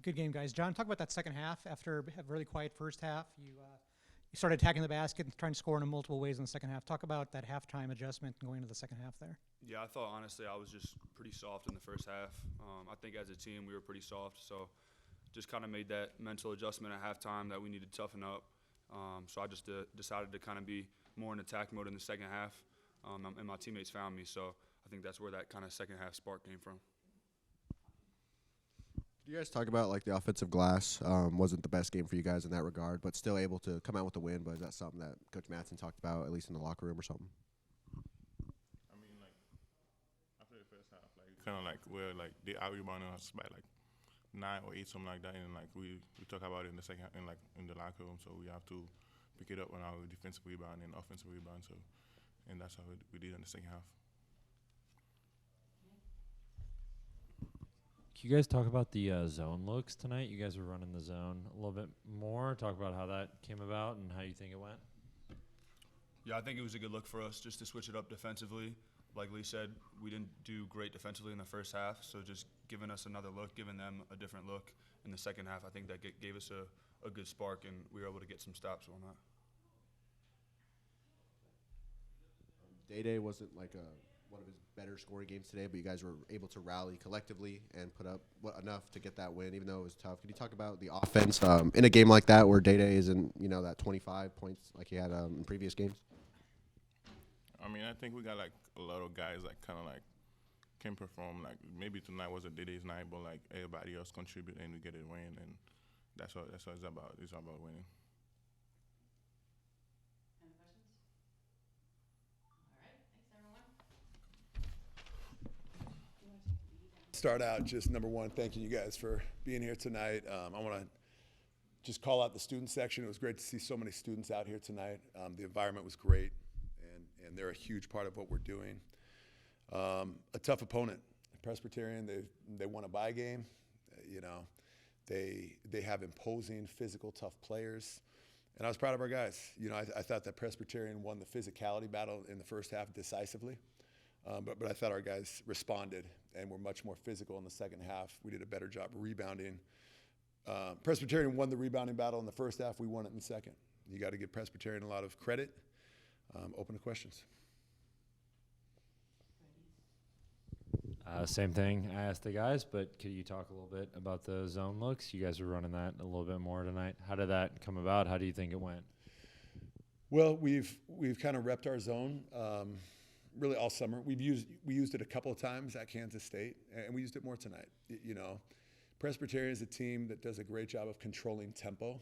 Good game, guys. John, talk about that second half. After a really quiet first half, you started attacking the basket and trying to score in multiple ways in the second half. Talk about that halftime adjustment going into the second half there. Yeah, I thought honestly I was just pretty soft in the first half. I think as a team we were pretty soft, so just kind of made that mental adjustment at halftime that we needed to toughen up. So I just decided to kind of be more in attack mode in the second half, and my teammates found me. So I think that's where that kind of second half spark came from. Do you guys talk about like the offensive glass wasn't the best game for you guys in that regard, but still able to come out with a win? But is that something that Coach Madsen talked about, at least in the locker room or something? I mean, like after the first half, like kind of like where like they out rebounding us by like 9 or 8, something like that, and like we talk about it in the second, in like in the locker room. So we have to pick it up on our defensive rebound and offensive rebound. So, and that's how we did in the second half. Can you guys talk about the zone looks tonight? You guys were running the zone a little bit more. Talk about how that came about and how you think it went. Yeah, I think it was a good look for us just to switch it up defensively. Like Lee said, we didn't do great defensively in the first half, so just giving us another look, giving them a different look in the second half, I think that gave us a good spark, and we were able to get some stops on that. Day wasn't like one of his better scoring games today, but you guys were able to rally collectively and put up enough to get that win, even though it was tough. Can you talk about the offense in a game like that where Day isn't, that 25 points like he had in previous games? I mean, I think we got like a lot of guys that kind of like can perform. Like maybe tonight was a Day's night, but like everybody else contribute and we get a win, and that's what it's about. It's about winning. Any questions? All right, thanks everyone. Start out just number one, thanking you guys for being here tonight. I want to just call out the student section. It was great to see so many students out here tonight. The environment was great, and they're a huge part of what we're doing. A tough opponent, Presbyterian. They won a bye game. They have imposing, physical, tough players, and I was proud of our guys. I thought that Presbyterian won the physicality battle in the first half decisively. But I thought our guys responded and were much more physical in the second half. We did a better job rebounding. Presbyterian won the rebounding battle in the first half. We won it in the second. You got to give Presbyterian a lot of credit. Open to questions. Same thing I asked the guys, but could you talk a little bit about the zone looks? You guys were running that a little bit more tonight. How did that come about? How do you think it went? Well, we've kind of repped our zone. Really all summer. We used it a couple of times at Kansas State, and we used it more tonight. Presbyterian is a team that does a great job of controlling tempo.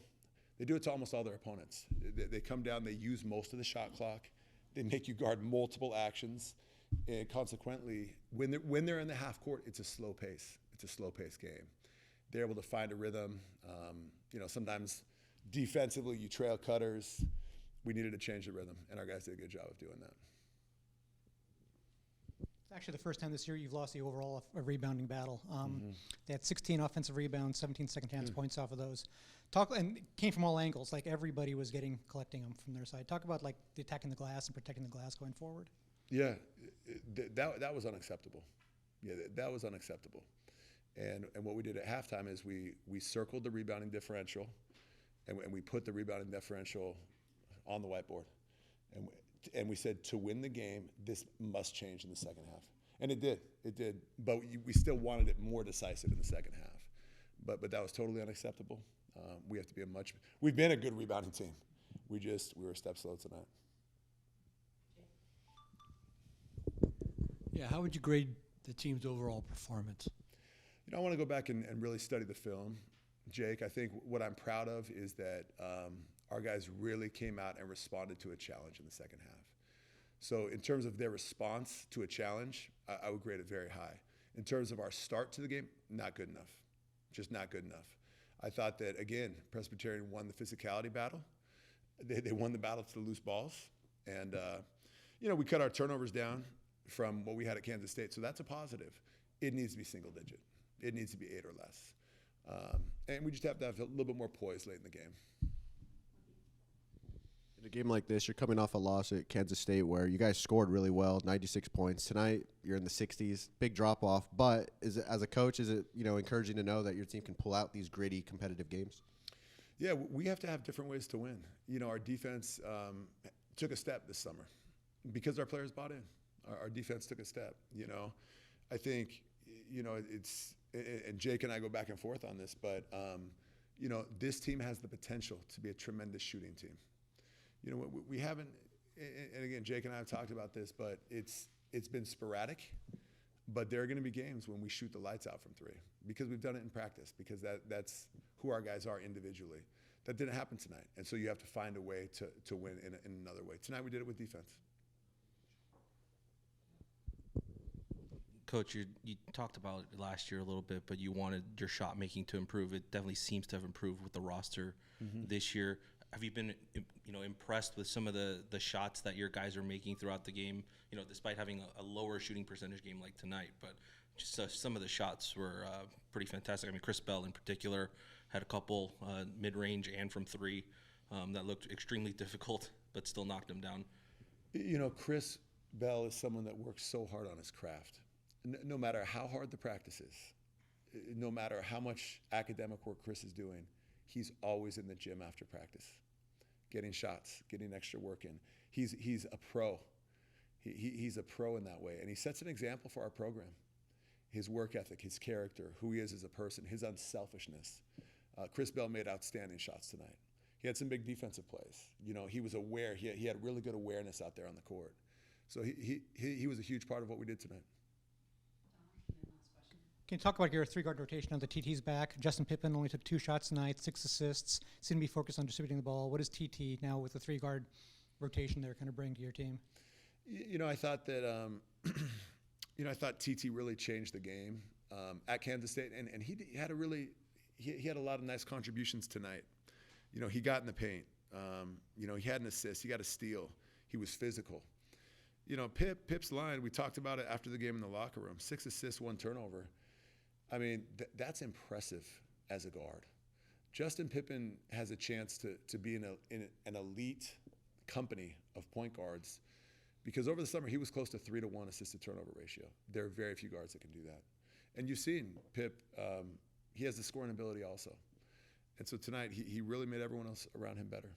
They do it to almost all their opponents. They come down, they use most of the shot clock. They make you guard multiple actions, and consequently, when they're in the half court, it's a slow pace. It's a slow pace game. They're able to find a rhythm. Sometimes defensively you trail cutters. We needed to change the rhythm, and our guys did a good job of doing that. Actually, the first time this year you've lost the overall rebounding battle. They had 16 offensive rebounds, 17 second-chance points off of those. And it came from all angles. Like everybody was collecting them from their side. Talk about like the attacking the glass and protecting the glass going forward. Yeah, that was unacceptable. Yeah, that was unacceptable. And what we did at halftime is we circled the rebounding differential, and we put the rebounding differential on the whiteboard. And we said, to win the game, this must change in the second half. And it did. But we still wanted it more decisive in the second half. But that was totally unacceptable. We have to be we've been a good rebounding team. We were a step slow tonight. Yeah, how would you grade the team's overall performance? I want to go back and really study the film. Jake, I think what I'm proud of is that our guys really came out and responded to a challenge in the second half. So in terms of their response to a challenge, I would grade it very high. In terms of our start to the game, not good enough. Just not good enough. I thought that, again, Presbyterian won the physicality battle. They won the battle to the loose balls. And, we cut our turnovers down from what we had at Kansas State. So that's a positive. It needs to be single digit. It needs to be 8 or less. And we just have to have a little bit more poise late in the game. In a game like this, you're coming off a loss at Kansas State where you guys scored really well, 96 points. Tonight, you're in the 60s, big drop off. But as a coach, is it encouraging to know that your team can pull out these gritty, competitive games? Yeah, we have to have different ways to win. Our defense took a step this summer because our players bought in. Our defense took a step. I think it's and Jake and I go back and forth on this, but this team has the potential to be a tremendous shooting team. We haven't, and again, Jake and I have talked about this, but it's been sporadic. But there are going to be games when we shoot the lights out from three because we've done it in practice, because that's who our guys are individually. That didn't happen tonight, and so you have to find a way to win in another way. Tonight we did it with defense. Coach, you talked about it last year a little bit, but you wanted your shot making to improve. It definitely seems to have improved with the roster this year. Have you been, impressed with some of the shots that your guys are making throughout the game? Despite having a lower shooting percentage game like tonight, but just some of the shots were pretty fantastic. I mean, Chris Bell in particular had a couple mid-range and from three that looked extremely difficult, but still knocked them down. Chris Bell is someone that works so hard on his craft. No matter how hard the practice is, no matter how much academic work Chris is doing, he's always in the gym after practice, getting shots, getting extra work in. He's a pro. He's a pro in that way, and he sets an example for our program. His work ethic, his character, who he is as a person, his unselfishness. Chris Bell made outstanding shots tonight. He had some big defensive plays. He was aware. He had really good awareness out there on the court. So he was a huge part of what we did tonight. Can you talk about your three-guard rotation on the TT's back? Justin Pippen only took 2 shots tonight, 6 assists. Seemed to be focused on distributing the ball. What does TT now with the three-guard rotation there kind of bring to your team? I thought that I thought TT really changed the game at Kansas State, and he had a lot of nice contributions tonight. He got in the paint. He had an assist. He got a steal. He was physical. Pip's line, we talked about it after the game in the locker room. 6 assists, 1 turnover. I mean, that's impressive as a guard. Justin Pippen has a chance to be in an elite company of point guards, because over the summer he was close to 3-to-1 assist-to-turnover ratio. There are very few guards that can do that. And you've seen Pip, he has the scoring ability also. And so tonight he really made everyone else around him better.